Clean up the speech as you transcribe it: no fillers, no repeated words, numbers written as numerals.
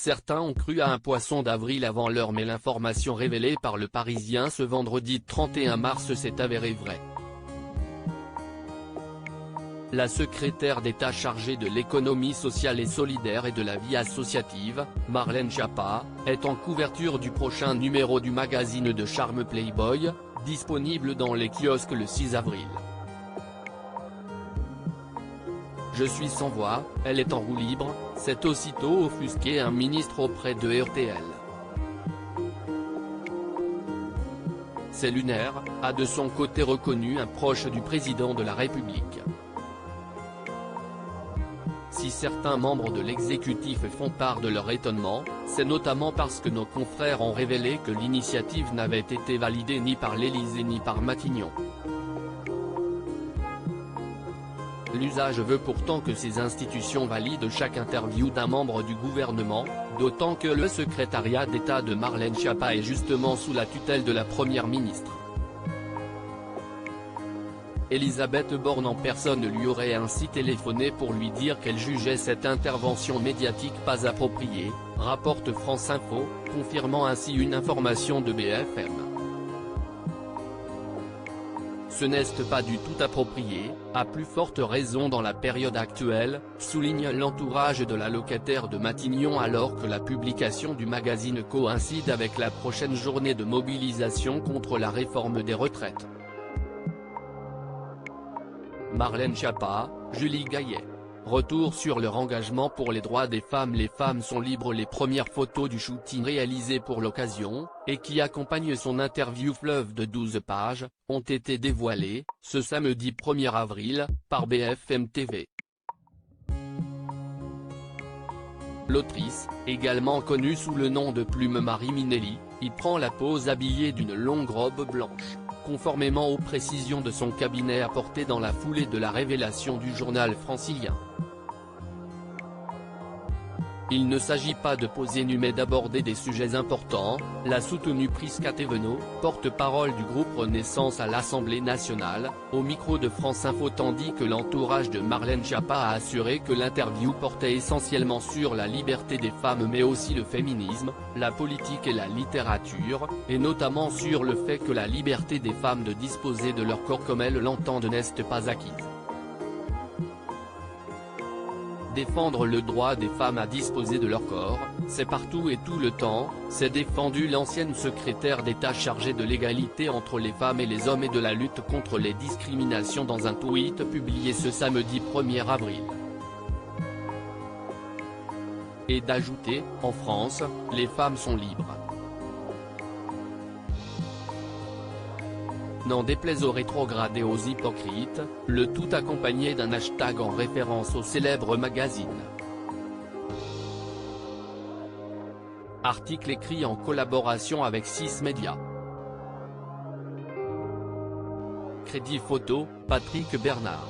Certains ont cru à un poisson d'avril avant l'heure, mais l'information révélée par Le Parisien ce vendredi 31 mars s'est avérée vraie. La secrétaire d'État chargée de l'économie sociale et solidaire et de la vie associative, Marlène Schiappa, est en couverture du prochain numéro du magazine de charme Playboy, disponible dans les kiosques le 6 avril. Je suis sans voix, elle est en roue libre, s'est aussitôt offusqué un ministre auprès de RTL. C'est lunaire, a de son côté reconnu un proche du président de la République. Si certains membres de l'exécutif font part de leur étonnement, c'est notamment parce que nos confrères ont révélé que l'initiative n'avait été validée ni par l'Élysée ni par Matignon. L'usage veut pourtant que ces institutions valident chaque interview d'un membre du gouvernement, d'autant que le secrétariat d'État de Marlène Schiappa est justement sous la tutelle de la Première ministre. Elisabeth Borne en personne lui aurait ainsi téléphoné pour lui dire qu'elle jugeait cette intervention médiatique pas appropriée, rapporte France Info, confirmant ainsi une information de BFM. Ce n'est pas du tout approprié, à plus forte raison dans la période actuelle, souligne l'entourage de la locataire de Matignon, alors que la publication du magazine coïncide avec la prochaine journée de mobilisation contre la réforme des retraites. Marlène Schiappa, Julie Gaillet. Retour sur leur engagement pour les droits des femmes. Les femmes sont libres. Les premières photos du shooting réalisé pour l'occasion, et qui accompagne son interview fleuve de 12 pages, ont été dévoilées, ce samedi 1er avril, par BFM TV. L'autrice, également connue sous le nom de Plume Marie Minelli, y prend la pose habillée d'une longue robe blanche, conformément aux précisions de son cabinet apportées dans la foulée de la révélation du journal francilien. Il ne s'agit pas de poser nu mais d'aborder des sujets importants, l'a soutenu Prisca Thévenot, porte-parole du groupe Renaissance à l'Assemblée nationale, au micro de France Info, tandis que l'entourage de Marlène Schiappa a assuré que l'interview portait essentiellement sur la liberté des femmes mais aussi le féminisme, la politique et la littérature, et notamment sur le fait que la liberté des femmes de disposer de leur corps comme elles l'entendent n'est pas acquise. Défendre le droit des femmes à disposer de leur corps, c'est partout et tout le temps, s'est défendue l'ancienne secrétaire d'État chargée de l'égalité entre les femmes et les hommes et de la lutte contre les discriminations dans un tweet publié ce samedi 1er avril. Et d'ajouter, en France, les femmes sont libres. N'en déplaise aux rétrogrades et aux hypocrites, le tout accompagné d'un hashtag en référence au célèbre magazine. Article écrit en collaboration avec 6 médias. Crédit photo, Patrick Bernard.